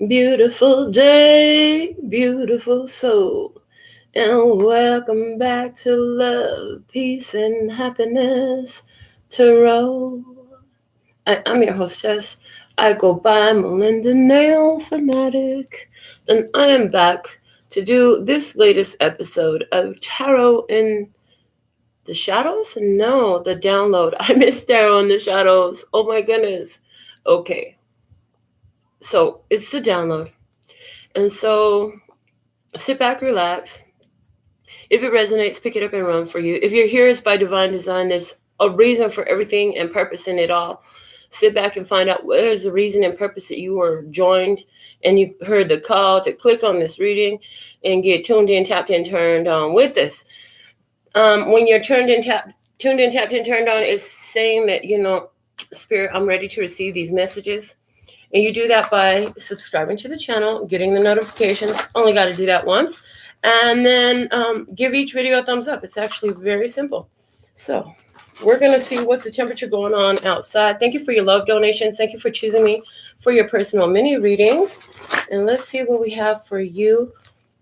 Beautiful day, beautiful soul, and welcome back to Love, Peace, and Happiness Tarot. I'm your hostess. I go by Melinda NailFanatic, and I am back to do this latest episode of Tarot in the Shadows? No, the download. I missed Tarot in the Shadows. Oh my goodness. Okay, so it's the download. And so sit back, relax. If it resonates, pick it up and run for you. If you're here, it's by divine design. There's a reason for everything and purpose in it all. Sit back and find out what is the reason and purpose that you were joined and you heard the call to click on this reading and get tuned in, tapped in, turned on with us. When you're tuned in, tapped in, turned on, it's saying that, Spirit, I'm ready to receive these messages. And you do that by subscribing to the channel, getting the notifications. Only got to do that once. And then give each video a thumbs up. It's actually very simple. So we're going to see what's the temperature going on outside. Thank you for your love donations. Thank you for choosing me for your personal mini readings. And let's see what we have for you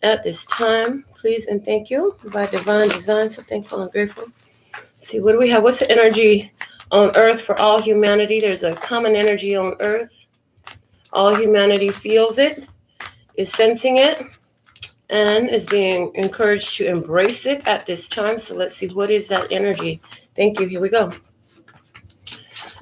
at this time. Please and thank you by divine design. So thankful and grateful. Let's see, what do we have? What's the energy on Earth for all humanity? There's a common energy on Earth. All humanity feels it, is sensing it, and is being encouraged to embrace it at this time. So let's see, what is that energy? Thank you. Here we go.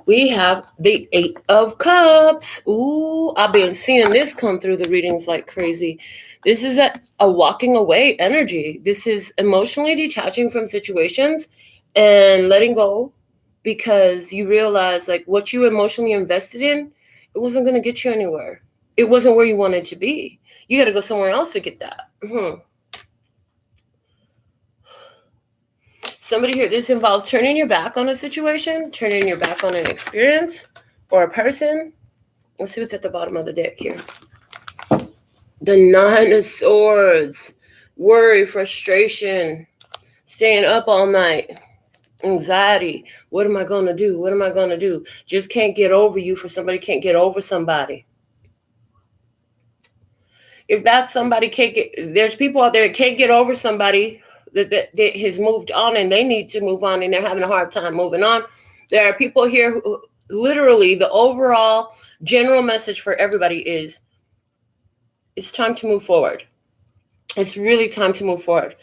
We have the Eight of Cups. Ooh, I've been seeing this come through the readings like crazy. This is a walking away energy. This is emotionally detaching from situations and letting go because you realize like what you emotionally invested in, it wasn't going to get you anywhere. It wasn't where you wanted to be. You got to go somewhere else to get that. Somebody here, this involves turning your back on a situation, turning your back on an experience or a person. Let's see what's at the bottom of the deck here. The Nine of Swords. Worry, frustration, staying up all night. Anxiety. What am I going to do? What am I going to do? Just can't get over you for somebody can't get over somebody. If that somebody can't get, there's people out there that can't get over somebody that has moved on and they need to move on and they're having a hard time moving on. There are people here who literally the overall general message for everybody is it's time to move forward. It's really time to move forward.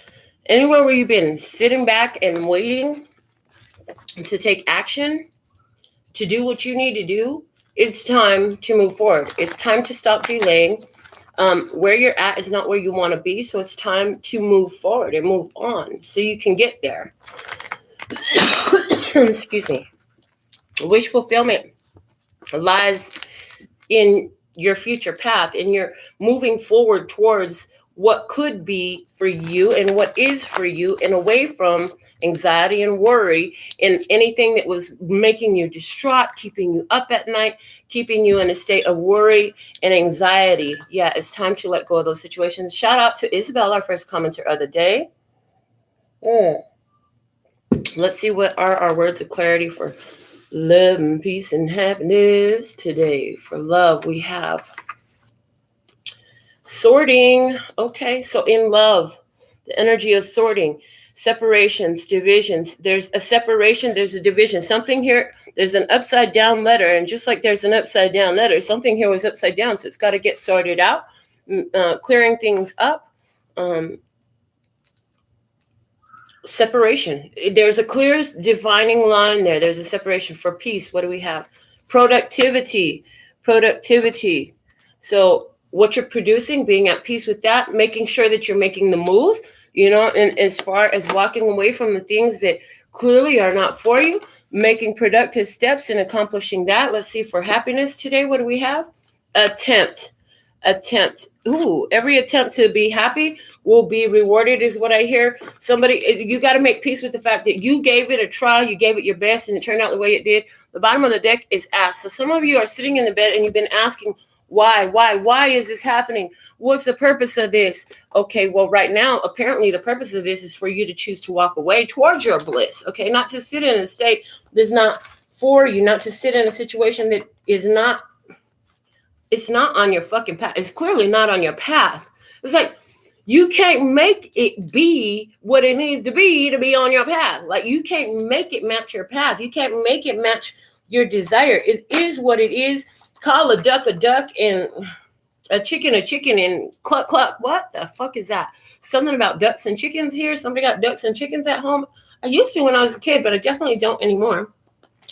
Anywhere where you've been sitting back and waiting to take action, to do what you need to do, it's time to move forward. It's time to stop delaying. Where you're at is not where you want to be, so it's time to move forward and move on so you can get there. Excuse me. Wish fulfillment lies in your future path, and you're moving forward towards what could be for you and what is for you and away from anxiety and worry and anything that was making you distraught, keeping you up at night, keeping you in a state of worry and anxiety. Yeah, it's time to let go of those situations. Shout out to Isabel, our first commenter of the day. Let's see what are our words of clarity for love and peace and happiness today. For love, we have sorting. Okay, so in love, the energy of sorting, separations, divisions. There's a separation, there's a division. Something here, there's an upside down letter. And just like there's an upside down letter, something here was upside down. So it's got to get sorted out, clearing things up. Separation. There's a clear defining line there. There's a separation. For peace, what do we have? Productivity. So what you're producing, being at peace with that, making sure that you're making the moves, and as far as walking away from the things that clearly are not for you, making productive steps in accomplishing that. Let's see, for happiness today, what do we have? Attempt. Ooh, every attempt to be happy will be rewarded is what I hear. You got to make peace with the fact that you gave it a try, you gave it your best, and it turned out the way it did. The bottom of the deck is ask. So some of you are sitting in the bed and you've been asking, why is this happening? What's the purpose of this? Okay, well, right now, apparently the purpose of this is for you to choose to walk away towards your bliss. Okay, not to sit in a state that's not for you, not to sit in a situation that is not It's not on your fucking path. It's clearly not on your path. It's like, you can't make it be what it needs to be on your path. Like, you can't make it match your path. You can't make it match your desire. It is what it is. Call a duck, and a chicken, and cluck, cluck. What the fuck is that? Something about ducks and chickens here? Somebody got ducks and chickens at home? I used to when I was a kid, but I definitely don't anymore.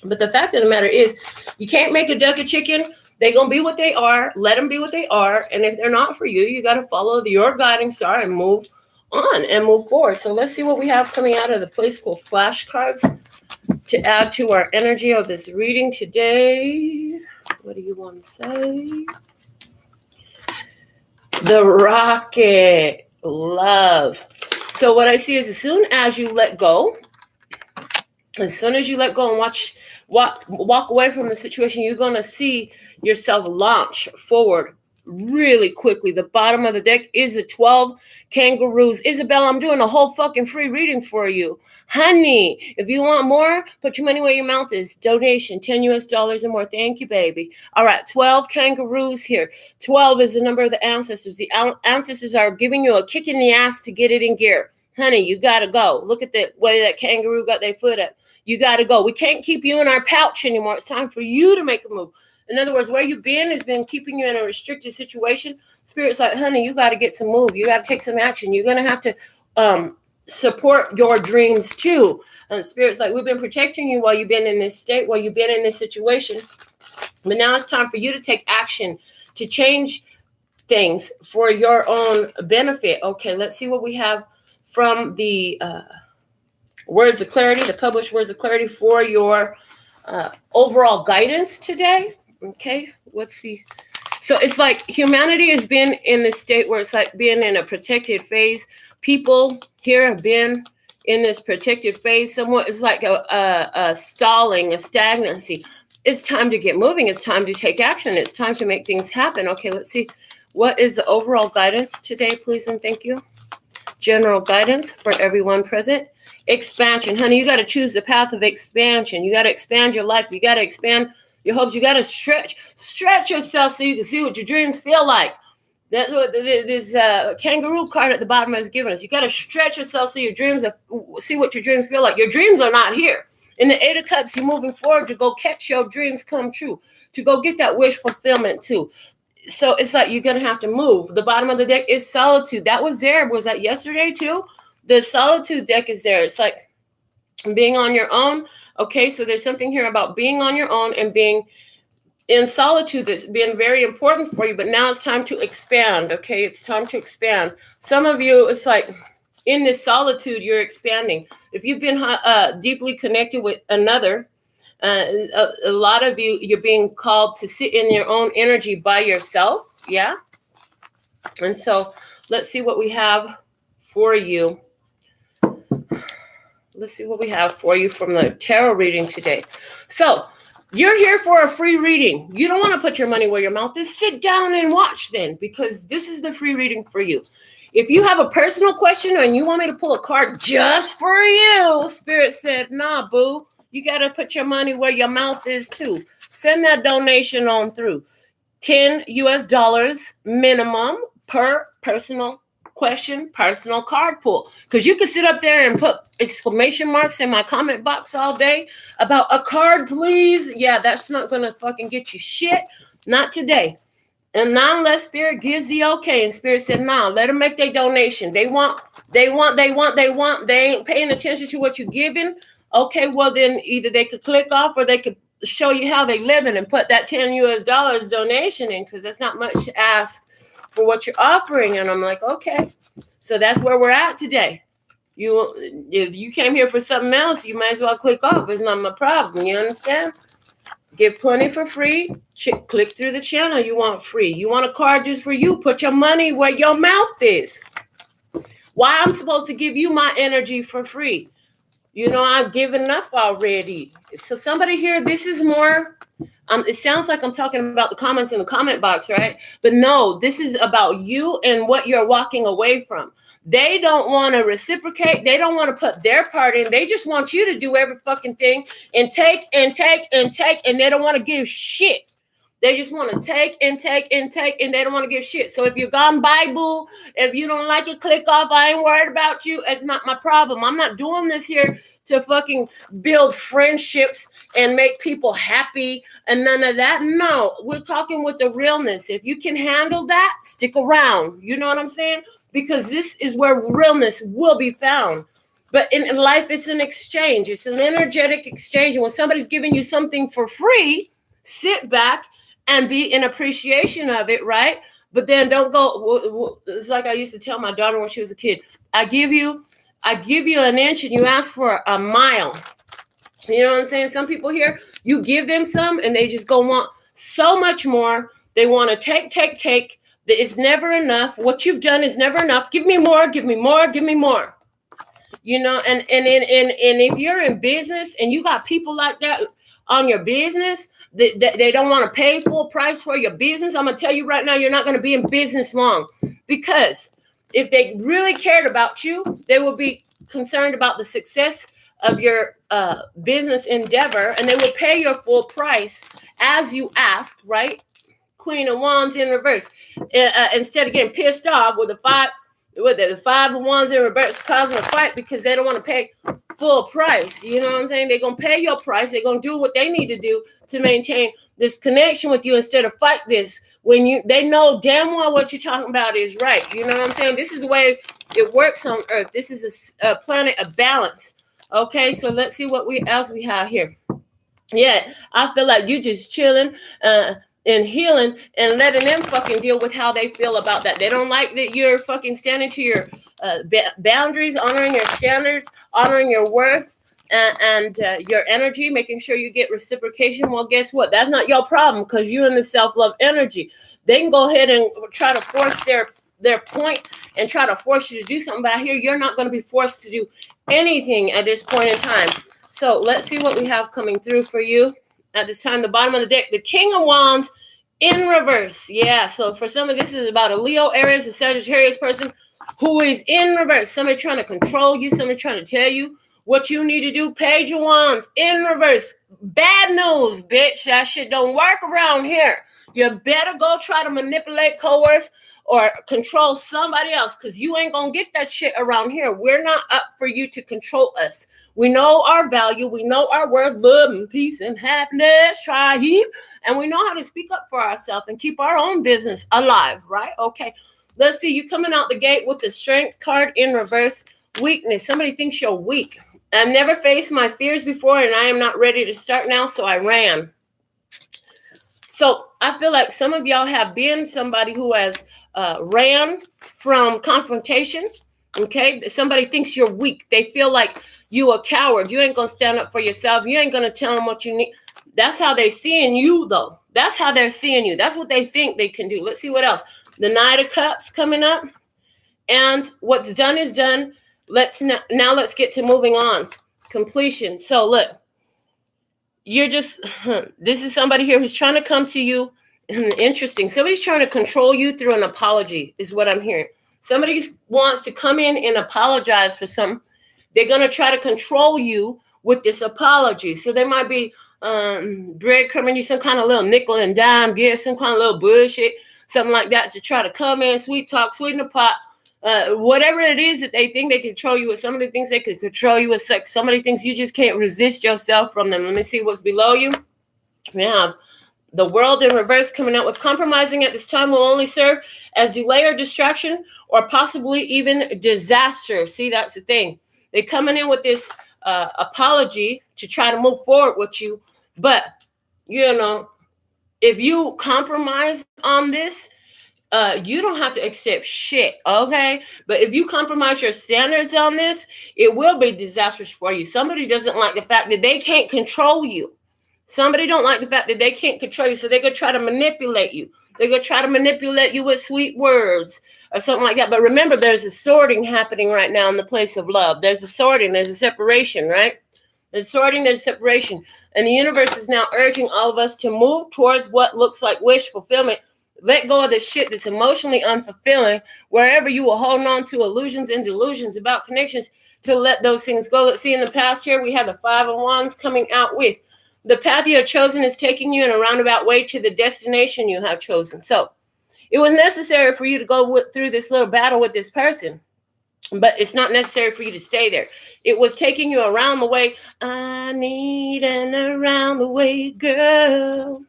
But the fact of the matter is, you can't make a duck a chicken. They're going to be what they are. Let them be what they are. And if they're not for you, you got to follow your guiding star and move on and move forward. So let's see what we have coming out of the place called flashcards to add to our energy of this reading today. What do you want to say? The Rocket. Love. So what I see is, as soon as you let go and walk away from the situation, you're going to see yourself launch forward really quickly. The bottom of the deck is a 12 kangaroos. Isabel, I'm doing a whole fucking free reading for you. Honey, if you want more, put your money where your mouth is. Donation, $10 and more. Thank you, baby. All right, 12 kangaroos here. 12 is the number of the ancestors. The ancestors are giving you a kick in the ass to get it in gear. Honey, you got to go. Look at the way that kangaroo got their foot up. You got to go. We can't keep you in our pouch anymore. It's time for you to make a move. In other words, where you've been has been keeping you in a restricted situation. Spirit's like, honey, you got to get some move. You got to take some action. You're going to have to support your dreams too. And Spirit's like, we've been protecting you while you've been in this state, while you've been in this situation. But now it's time for you to take action to change things for your own benefit. Okay, let's see what we have from the words of clarity, the published words of clarity for your overall guidance today. Okay, let's see. So it's like humanity has been in this state where it's like being in a protected phase. People here have been in this protected phase. Somewhat, it's like a stalling, a stagnancy. It's time to get moving. It's time to take action. It's time to make things happen. Okay, let's see. What is the overall guidance today, please and thank you? General guidance for everyone present. Expansion. Honey, you got to choose the path of expansion. You got to expand your life. You got to expand your hopes. You got to stretch yourself so you can see what your dreams feel like. That's what this kangaroo card at the bottom has given us. You got to stretch yourself so your dreams see what your dreams feel like. Your dreams are not here. In the Eight of Cups, you're moving forward to go catch your dreams come true, to go get that wish fulfillment too. So it's like you're going to have to move. The bottom of the deck is solitude. That was there. Was that yesterday too? The solitude deck is there. It's like being on your own. Okay, so there's something here about being on your own and being in solitude that's been very important for you. But now it's time to expand. Okay, it's time to expand. Some of you, it's like in this solitude, you're expanding. If you've been deeply connected with another, a lot of you, you're being called to sit in your own energy by yourself. Yeah. And so let's see what we have for you. Let's see what we have for you from the tarot reading today. So you're here for a free reading. You don't want to put your money where your mouth is. Sit down and watch then, because this is the free reading for you. If you have a personal question and you want me to pull a card just for you, Spirit said, nah, boo. You got to put your money where your mouth is too. Send that donation on through. $10 US minimum per personal question, personal card pull. Because you can sit up there and put exclamation marks in my comment box all day about a card, please. Yeah, that's not going to fucking get you shit. Not today. And now unless Spirit gives the okay, and Spirit said, nah, let them make their donation. They want. They ain't paying attention to what you're giving. Okay, well then either they could click off or they could show you how they living and put that $10 US donation in, because that's not much to ask for what you're offering. And I'm like, okay, so that's where we're at today. If you came here for something else, you might as well click off. It's not my problem. You understand? Get plenty for free. Click through the channel you want free. You want a card just for you? Put your money where your mouth is. Why I'm supposed to give you my energy for free? You know, I've given enough already. So somebody here, this is more, it sounds like I'm talking about the comments in the comment box, right? But no, this is about you and what you're walking away from. They don't want to reciprocate. They don't want to put their part in. They just want you to do every fucking thing and take and take and take, and they don't want to give shit. They just want to take and take and take, and they don't want to give shit. So if you're gone Bible, if you don't like it, click off. I ain't worried about you. It's not my problem. I'm not doing this here to fucking build friendships and make people happy and none of that. No, we're talking with the realness. If you can handle that, stick around. You know what I'm saying? Because this is where realness will be found. But in life, it's an exchange. It's an energetic exchange. And when somebody's giving you something for free, sit back and be in appreciation of it, right? But then don't go. It's like I used to tell my daughter when she was a kid. I give you an inch and you ask for a mile. You know what I'm saying? Some people here, you give them some and they just go want so much more. They want to take. It's never enough. What you've done is never enough. Give me more, give me more, give me more. You know, and if you're in business and you got people like that on your business, they don't want to pay full price for your business. I'm going to tell you right now, you're not going to be in business long, because if they really cared about you, they will be concerned about the success of your business endeavor, and they will pay your full price as you ask, right? Queen of Wands in reverse. Instead of getting pissed off with the five of Wands in reverse causing a fight because they don't want to pay full price. You know what I'm saying? They're going to pay your price. They're going to do what they need to do to maintain this connection with you instead of fight this when they know damn well what you're talking about is right. You know what I'm saying? This is the way it works on Earth. This is a planet of balance. Okay, so let's see what else we have here. Yeah, I feel like you just chilling and healing and letting them fucking deal with how they feel about that. They don't like that you're fucking standing to your boundaries, honoring your standards, honoring your worth and your energy, making sure you get reciprocation. Well, guess what? That's not your problem, because you're in the self-love energy. They can go ahead and try to force their point and try to force you to do something. But here, you're not going to be forced to do anything at this point in time. So let's see what we have coming through for you at this time. The bottom of the deck, the King of Wands in reverse. Yeah, so for some of this is about a Leo, Aries, a Sagittarius person who is in reverse. Somebody trying to control you, somebody trying to tell you what you need to do. Page of Wands in reverse. Bad news, bitch. That shit don't work around here. You better go try to manipulate, coerce, or control somebody else, because you ain't gonna get that shit around here. We're not up for you to control us. We know our value. We know our worth, love, and peace, and happiness, tribe. And we know how to speak up for ourselves and keep our own business alive, right? Okay, let's see. You coming out the gate with the Strength card in reverse. Weakness. Somebody thinks you're weak. I've never faced my fears before, and I am not ready to start now, so I ran. So I feel like some of y'all have been somebody who has ran from confrontation. Okay, somebody thinks you're weak. They feel like you a coward. You ain't gonna stand up for yourself. You ain't gonna tell them what you need. That's how they seeing you, though. That's how they're seeing you. That's what they think they can do. Let's see what else. The Knight of Cups coming up, and what's done is done. Let's get to moving on. Completion. So look, you're just, this is somebody here who's trying to come to you. Interesting. Somebody's trying to control you through an apology is what I'm hearing. Somebody wants to come in and apologize for something. They're going to try to control you with this apology. So there might be breadcrumbing you some kind of little nickel and dime gift, some kind of little bullshit, something like that, to try to come in, sweet talk, sweeten the pot. Whatever it is that they think they control you with. Somebody thinks they can control you with sex. Somebody thinks you just can't resist yourself from them. Let me see what's below you. We have the World in reverse coming out with compromising at this time will only serve as delay or distraction, or possibly even disaster. See, that's the thing. They're coming in with this apology to try to move forward with you. But, you know, if you compromise on this, you don't have to accept shit, okay? But if you compromise your standards on this, it will be disastrous for you. Somebody doesn't like the fact that they can't control you. Somebody don't like the fact that they can't control you, so they're going to try to manipulate you. They're going to try to manipulate you with sweet words or something like that. But remember, there's a sorting happening right now in the place of love. There's a sorting. There's a separation, right? There's sorting. There's separation. And the universe is now urging all of us to move towards what looks like wish fulfillment. Let go of the shit that's emotionally unfulfilling, wherever you were holding on to illusions and delusions about connections, to let those things go. Let's see, in the past here, we have the Five of Wands coming out with The path you have chosen is taking you in a roundabout way to the destination you have chosen. So it was necessary for you to go through this little battle with this person, but it's not necessary for you to stay there. It was taking you around the way. I need an around the way girl.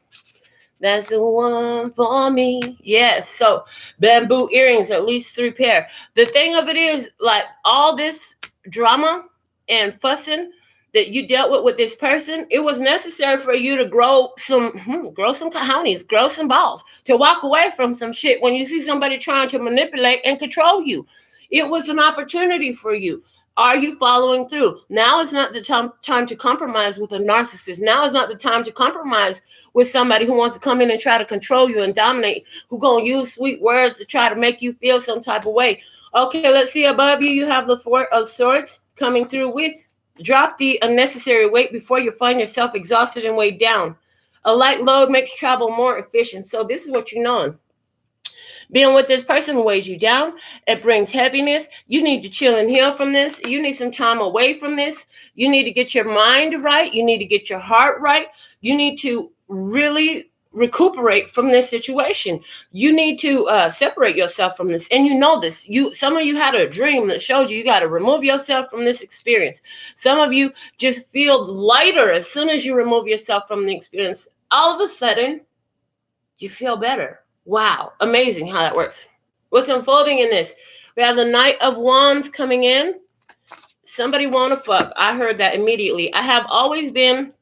That's the one for me. Yes. So bamboo earrings, at least 3 pair. The thing of it is, like, all this drama and fussing that you dealt with this person, it was necessary for you to grow some cojones, grow some balls, to walk away from some shit when you see somebody trying to manipulate and control you. It was an opportunity for you. Are you following through? Now is not the time to compromise with a narcissist. Now is not the time to compromise with somebody who wants to come in and try to control you and dominate, who going to use sweet words to try to make you feel some type of way. Okay, let's see. Above you, you have the 4 of Swords coming through with, drop the unnecessary weight before you find yourself exhausted and weighed down. A light load makes travel more efficient. So this is what you know. Being with this person weighs you down. It brings heaviness. You need to chill and heal from this. You need some time away from this. You need to get your mind right. You need to get your heart right. You need to really recuperate from this situation. You need to separate yourself from this. And you know this. Some of you had a dream that showed you got to remove yourself from this experience. Some of you just feel lighter as soon as you remove yourself from the experience. All of a sudden, you feel better. Wow, amazing how that works. What's unfolding in this? We have the Knight of Wands coming in. Somebody want to fuck. I heard that immediately. I have always been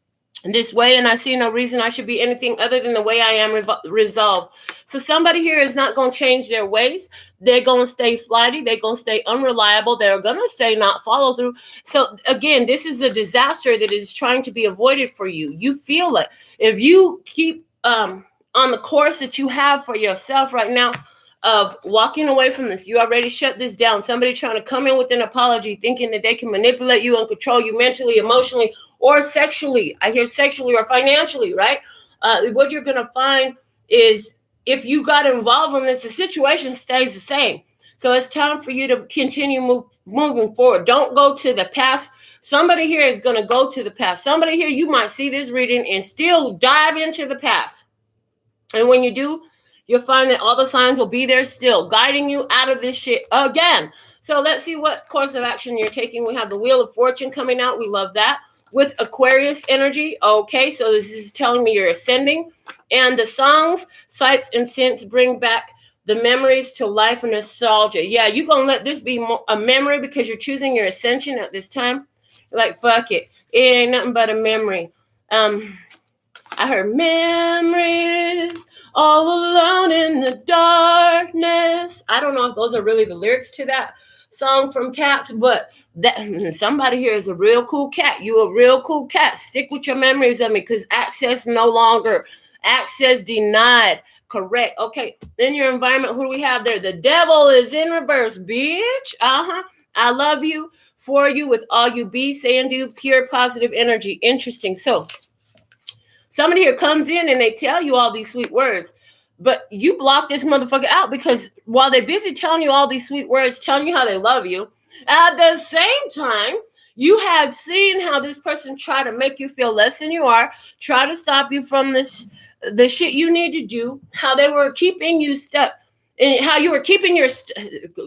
this way, and I see no reason I should be anything other than the way I am resolved. So somebody here is not going to change their ways. They're going to stay flighty. They're going to stay unreliable. They're going to stay not follow through. So again, this is the disaster that is trying to be avoided for you. You feel it. If you keep on the course that you have for yourself right now of walking away from this, you already shut this down. Somebody trying to come in with an apology, thinking that they can manipulate you and control you mentally, emotionally, or sexually. I hear sexually or financially, right? What you're going to find is if you got involved in this, the situation stays the same. So it's time for you to continue moving forward. Don't go to the past. Somebody here is going to go to the past. Somebody here, you might see this reading and still dive into the past. And when you do, you'll find that all the signs will be there still, guiding you out of this shit again. So let's see what course of action you're taking. We have the Wheel of Fortune coming out. We love that. With Aquarius energy. Okay, so this is telling me you're ascending. And the songs, sights, and scents bring back the memories to life and nostalgia. Yeah, you're going to let this be a memory because you're choosing your ascension at this time. You're like, fuck it. It ain't nothing but a memory. I heard memories all alone in the darkness. I don't know if those are really the lyrics to that song from Cats, but that somebody here is a real cool cat. You a real cool cat. Stick with your memories of me because access no longer. Access denied. Correct. Okay. In your environment, who do we have there? The devil is in reverse, bitch. I love you, for you, with all you be, say and do, pure positive energy. Interesting. So somebody here comes in and they tell you all these sweet words, but you block this motherfucker out because while they're busy telling you all these sweet words, telling you how they love you, at the same time, you have seen how this person try to make you feel less than you are, try to stop you from the shit you need to do, how they were keeping you stuck, and how you were keeping your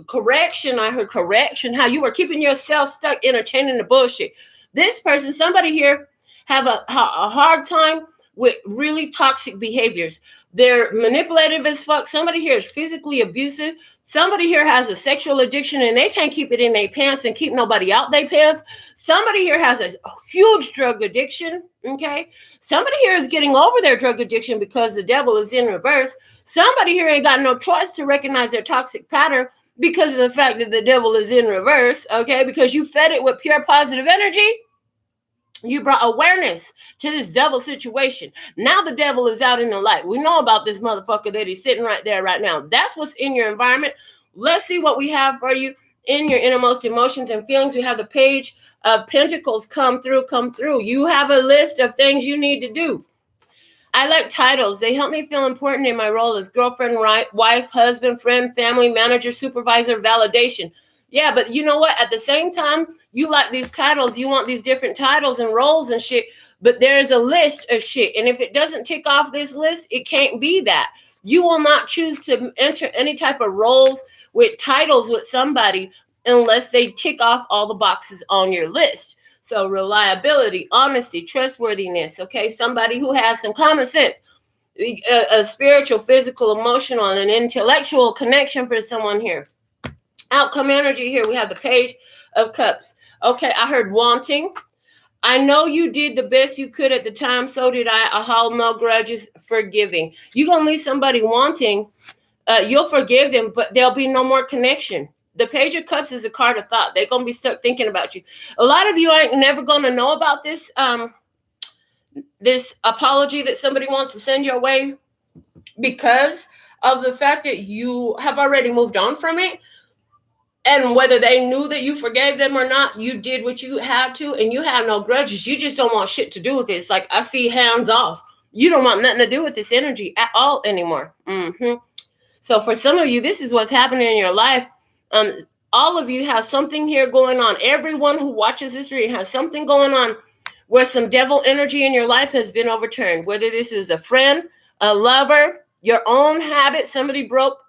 correction. I heard correction, how you were keeping yourself stuck entertaining the bullshit. This person, somebody here, have a hard time with really toxic behaviors. They're manipulative as fuck. Somebody here is physically abusive. Somebody here has a sexual addiction and they can't keep it in their pants and keep nobody out their pants. Somebody here has a huge drug addiction, okay? Somebody here is getting over their drug addiction because the devil is in reverse. Somebody here ain't got no choice to recognize their toxic pattern because of the fact that the devil is in reverse, okay? Because you fed it with pure positive energy. You brought awareness to this devil situation. Now the devil is out in the light. We know about this motherfucker that he's sitting right there right now. That's what's in your environment. Let's see what we have for you in your innermost emotions and feelings. We have the Page of Pentacles come through. You have a list of things you need to do. I like titles. They help me feel important in my role as girlfriend, wife, husband, friend, family, manager, supervisor, validation. Yeah, but you know what? At the same time, you like these titles. You want these different titles and roles and shit. But there's a list of shit. And if it doesn't tick off this list, it can't be that. You will not choose to enter any type of roles with titles with somebody unless they tick off all the boxes on your list. So reliability, honesty, trustworthiness, okay? Somebody who has some common sense, a spiritual, physical, emotional, and an intellectual connection for someone here. Outcome energy here, we have the Page of Cups. Okay, I heard wanting. I know you did the best you could at the time, so did I. I hold no grudges, forgiving. You're going to leave somebody wanting, you'll forgive them, but there'll be no more connection. The Page of Cups is a card of thought. They're going to be stuck thinking about you. A lot of you ain't never going to know about this, this apology that somebody wants to send your way because of the fact that you have already moved on from it. And whether they knew that you forgave them or not, you did what you had to, and you have no grudges. You just don't want shit to do with this. Like, I see hands off. You don't want nothing to do with this energy at all anymore. So for some of you, this is what's happening in your life. All of you have something here going on. Everyone who watches this reading has something going on where some devil energy in your life has been overturned. Whether this is a friend, a lover, your own habit, somebody broke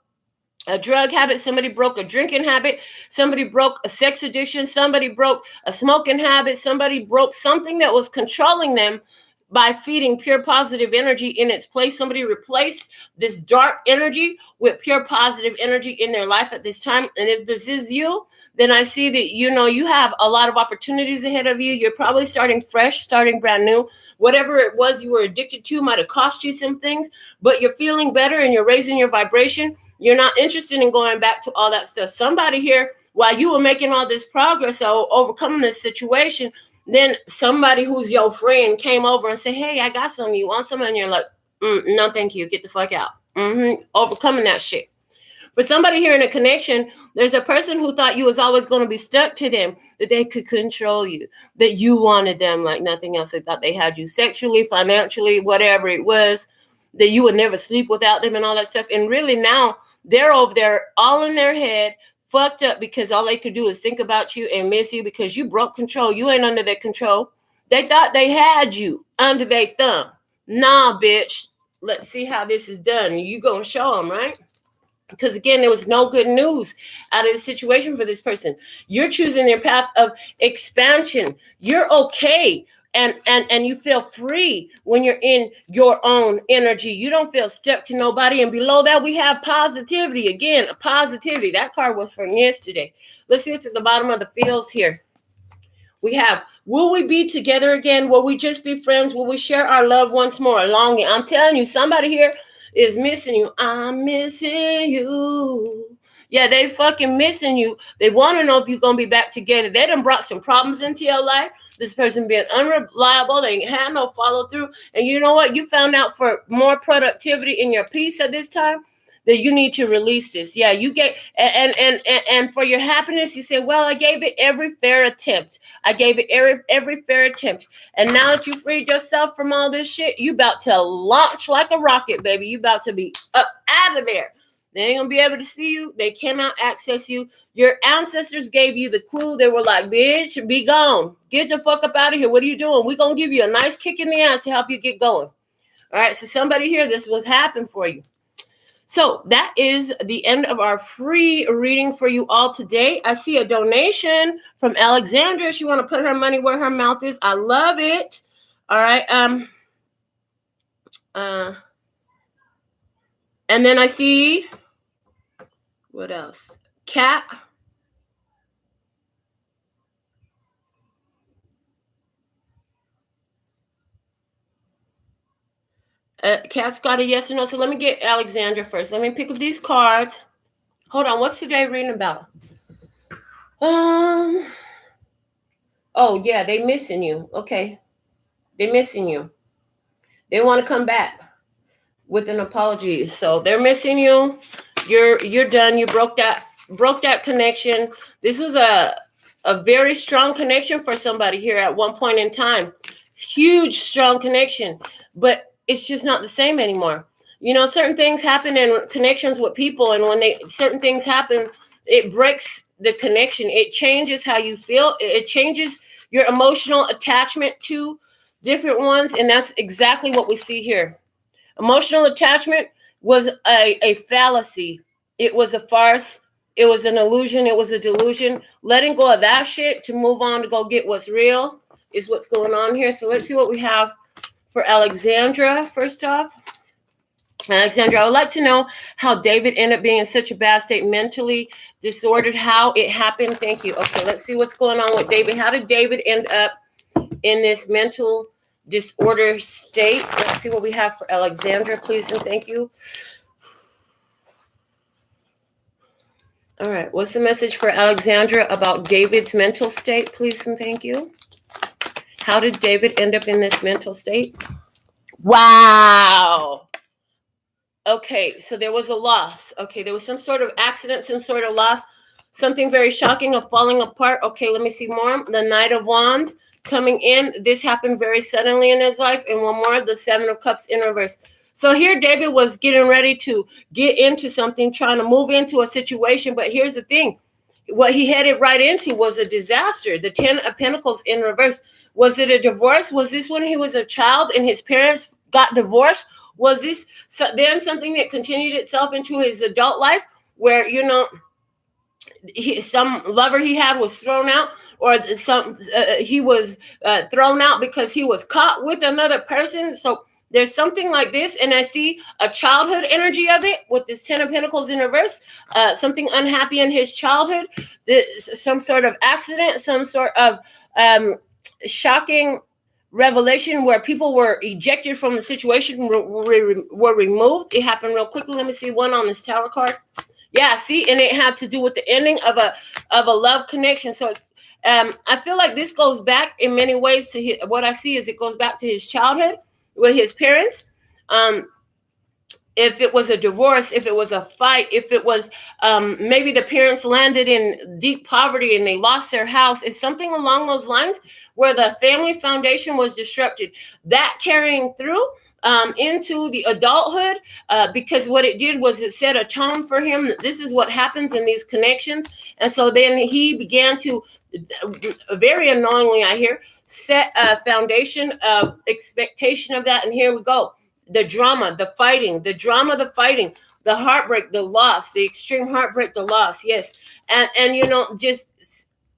a drug habit, somebody broke a drinking habit, somebody broke a sex addiction, somebody broke a smoking habit, somebody broke something that was controlling them by feeding pure positive energy in its place. Somebody replaced this dark energy with pure positive energy in their life at this time. And if this is you, then I see that, you know, you have a lot of opportunities ahead of you. You're probably starting fresh, starting brand new. Whatever it was you were addicted to might have cost you some things, but you're feeling better and you're raising your vibration. You're not interested in going back to all that stuff. Somebody here, while you were making all this progress or overcoming this situation, then somebody who's your friend came over and said, hey, I got some. You want some? And you're like, no, thank you. Get the fuck out. Overcoming that shit. For somebody here in a connection, there's a person who thought you was always going to be stuck to them, that they could control you, that you wanted them like nothing else. They thought they had you sexually, financially, whatever it was, that you would never sleep without them and all that stuff. And really now they're over there all in their head, fucked up because all they could do is think about you and miss you because you broke control. You ain't under their control. They thought they had you under their thumb. Nah, bitch. Let's see how this is done. You gonna show them, right? Because again, there was no good news out of the situation for this person. You're choosing their path of expansion. You're okay. And you feel free when you're in your own energy. You don't feel stuck to nobody. And below that, we have positivity. Again, positivity. That card was from yesterday. Let's see what's at the bottom of the fields here. We have, will we be together again? Will we just be friends? Will we share our love once more? Longing. I'm telling you, somebody here is missing you. I'm missing you. Yeah, they fucking missing you. They want to know if you're going to be back together. They done brought some problems into your life. This person being unreliable. They ain't had no follow through. And you know what? You found out for more productivity in your peace at this time that you need to release this. Yeah, you get, and for your happiness, you say, well, I gave it every fair attempt. I gave it every fair attempt. And now that you freed yourself from all this shit, you about to launch like a rocket, baby. You about to be up out of there. They ain't gonna be able to see you. They cannot access you. Your ancestors gave you the clue. They were like, bitch, be gone. Get the fuck up out of here. What are you doing? We're gonna give you a nice kick in the ass to help you get going. All right, so somebody here, this was happening for you. So that is the end of our free reading for you all today. I see a donation from Alexandra. She want to put her money where her mouth is. I love it. All right. And then I see, what else? Cat. Cat's got a yes or no. So let me get Alexandra first. Let me pick up these cards. Hold on. What's today reading about? Oh, yeah. They missing you. Okay. They missing you. They want to come back with an apology. So they're missing you. You're done. You broke that connection. This was a very strong connection for somebody here at one point in time. Huge, strong connection. But it's just not the same anymore. You know, certain things happen in connections with people, and when certain things happen, it breaks the connection. It changes how you feel. It changes your emotional attachment to different ones, and that's exactly what we see here. Emotional attachment was a fallacy. It was a farce. It was an illusion. It was a delusion. Letting go of that shit to move on to go get what's real is what's going on here. So let's see what we have for Alexandra first off. Alexandra, I would like to know how David ended up being in such a bad state, mentally disordered, how it happened. Thank you. Okay, let's see what's going on with David. How did David end up in this mental disorder state? Let's see what we have for Alexandra, please and thank you. All right, what's the message for Alexandra about David's mental state, please and thank you? How did David end up in this mental state? Wow. Okay, so there was a loss. Okay, there was some sort of accident, some sort of loss, something very shocking, of falling apart. Okay, let me see more. The Knight of Wands coming in. This happened very suddenly in his life. And one more, the Seven of Cups in reverse. So here David was getting ready to get into something, trying to move into a situation. But here's the thing. What he headed right into was a disaster. The Ten of Pentacles in reverse. Was it a divorce? Was this when he was a child and his parents got divorced? Was this then something that continued itself into his adult life where, you know, some lover he had was thrown out, or he was thrown out because he was caught with another person? So there's something like this, and I see a childhood energy of it with this Ten of Pentacles in reverse, something unhappy in his childhood, some sort of accident, some sort of shocking revelation where people were ejected from the situation, were removed. It happened real quickly. Let me see one on this Tower card. Yeah, see, and it had to do with the ending of a love connection. So I feel like this goes back in many ways to what I see is it goes back to his childhood with his parents. If it was a divorce, if it was a fight, if it was maybe the parents landed in deep poverty and they lost their house, it's something along those lines where the family foundation was disrupted. That carrying through into the adulthood, because what it did was it set a tone for him. This is what happens in these connections. And so then he began to, very annoyingly, I hear, set a foundation of expectation of that. And here we go. The drama, the fighting, the drama, the fighting, the heartbreak, the loss, the extreme heartbreak, the loss. Yes. And you know, just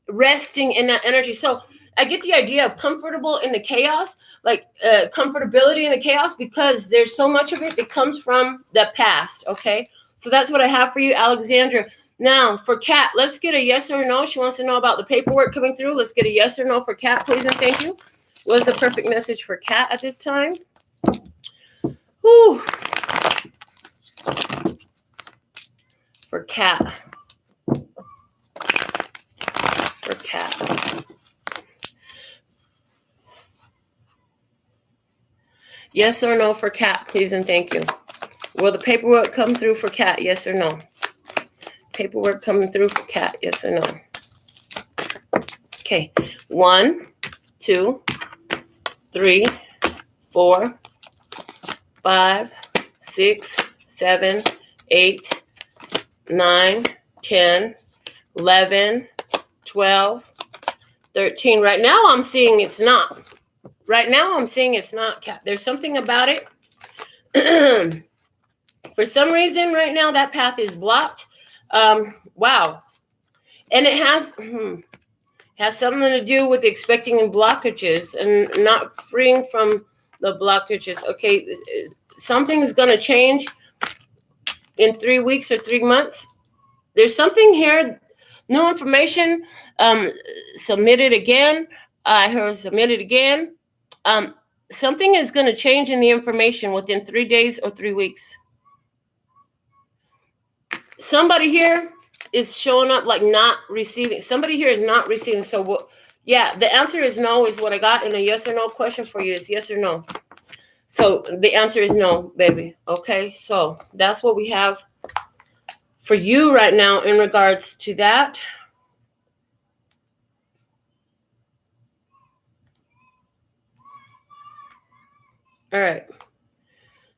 resting in that energy. So I get the idea of comfortable in the chaos, like comfortability in the chaos, because there's so much of it that comes from the past. Okay. So that's what I have for you, Alexandra. Now for Kat, let's get a yes or no. She wants to know about the paperwork coming through. Let's get a yes or no for Kat, please and thank you. What is the perfect message for Kat at this time? Whew. For Kat. For Kat. Yes or no for Kat, please and thank you. Will the paperwork come through for Kat? Yes or no? Paperwork coming through for Kat? Yes or no? Okay. 1, 2, 3, 4, 5, 6, 7, 8, 9, 10, 11, 12, 13. Right now I'm seeing it's not. Right now I'm seeing it's not, Kat. There's something about it. For some reason right now that path is blocked. Wow. And it has something to do with expecting blockages and not freeing from the blockages. Okay, something is going to change in 3 weeks or 3 months. There's something here, new information, submitted again. I heard submitted again. Something is going to change in the information within 3 days or 3 weeks. Somebody here is showing up like not receiving. Somebody here is not receiving. So, yeah, the answer is no is what I got. And a yes or no question for you is yes or no. So the answer is no, baby. Okay, so that's what we have for you right now in regards to that. All right.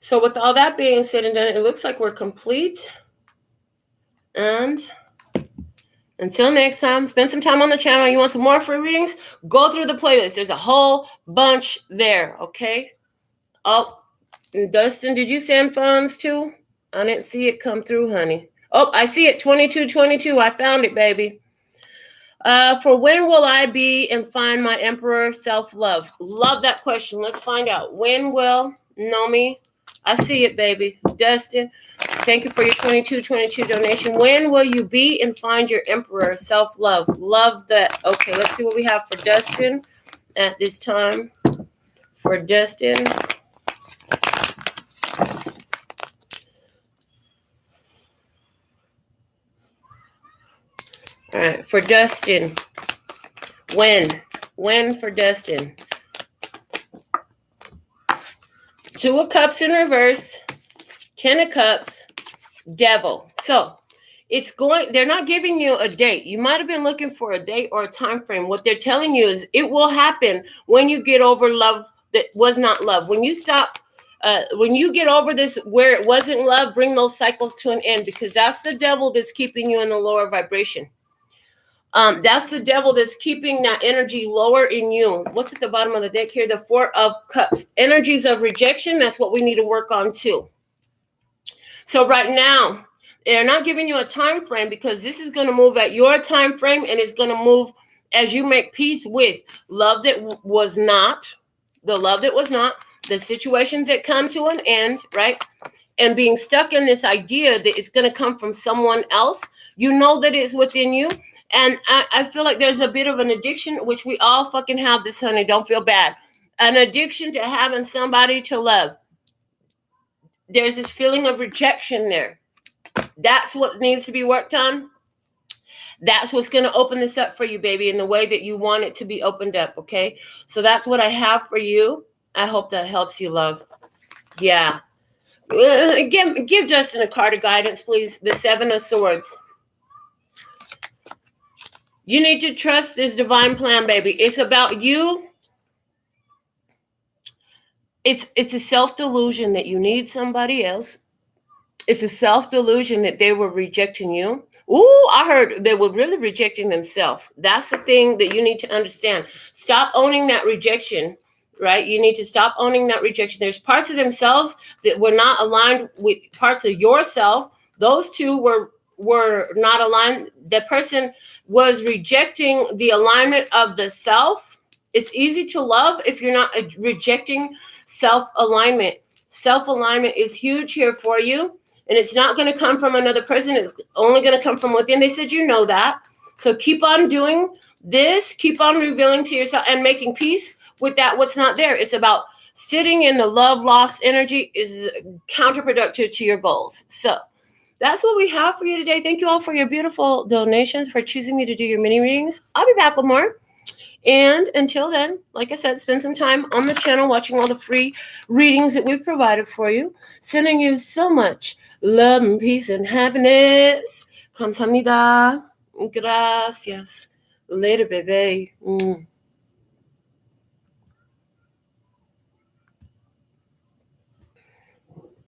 So with all that being said and done, it looks like we're complete. And Until next time, spend some time on the channel. You want some more free readings? Go through the playlist. There's a whole bunch there, okay? Oh, Dustin, did you send funds too? I didn't see it come through, honey. Oh, I see it, 2222. I found it, baby. For when will I be and find my emperor self-love? Love that question. Let's find out. When will Nomi? I see it, baby. Dustin, thank you for your 2222 donation. When will you be and find your emperor self-love? Love that. Okay, let's see what we have for Dustin at this time. For Dustin. All right, for Dustin. When for Dustin? Two of Cups in reverse, 10 of Cups, Devil. So they're not giving you a date. You might have been looking for a date or a time frame. What they're telling you is it will happen when you get over love that was not love. When you stop, when you get over this where it wasn't love, bring those cycles to an end, because that's the devil that's keeping you in the lower vibration. That's the devil that's keeping that energy lower in you. What's at the bottom of the deck here? The Four of Cups. Energies of rejection. That's what we need to work on too. So right now, they're not giving you a time frame, because this is going to move at your time frame, and it's going to move as you make peace with love that was not, the situations that come to an end, right? And being stuck in this idea that it's going to come from someone else. You know that it's within you. And I feel like there's a bit of an addiction, which we all fucking have this, honey. Don't feel bad. An addiction to having somebody to love. There's this feeling of rejection there. That's what needs to be worked on. That's what's going to open this up for you, baby, in the way that you want it to be opened up, okay? So that's what I have for you. I hope that helps you, love. Yeah. Give Justin a card of guidance, please. The Seven of Swords. You need to trust this divine plan, baby. It's about you. It's a self-delusion that you need somebody else. It's a self-delusion that they were rejecting you. Ooh, I heard they were really rejecting themselves. That's the thing that you need to understand. Stop owning that rejection, right? You need to stop owning that rejection. There's parts of themselves that were not aligned with parts of yourself. Those two were not aligned. The person was rejecting the alignment of the self. It's easy to love if you're not rejecting self-alignment. Self-alignment is huge here for you. And it's not going to come from another person. It's only going to come from within. They said you know that. So keep on doing this. Keep on revealing to yourself and making peace with that what's not there. It's about sitting in the love lost energy is counterproductive to your goals. So that's what we have for you today. Thank you all for your beautiful donations, for choosing me to do your mini readings. I'll be back with more. And until then, like I said, spend some time on the channel watching all the free readings that we've provided for you. Sending you so much love and peace and happiness. Kamsahamnida. Gracias. Later, baby.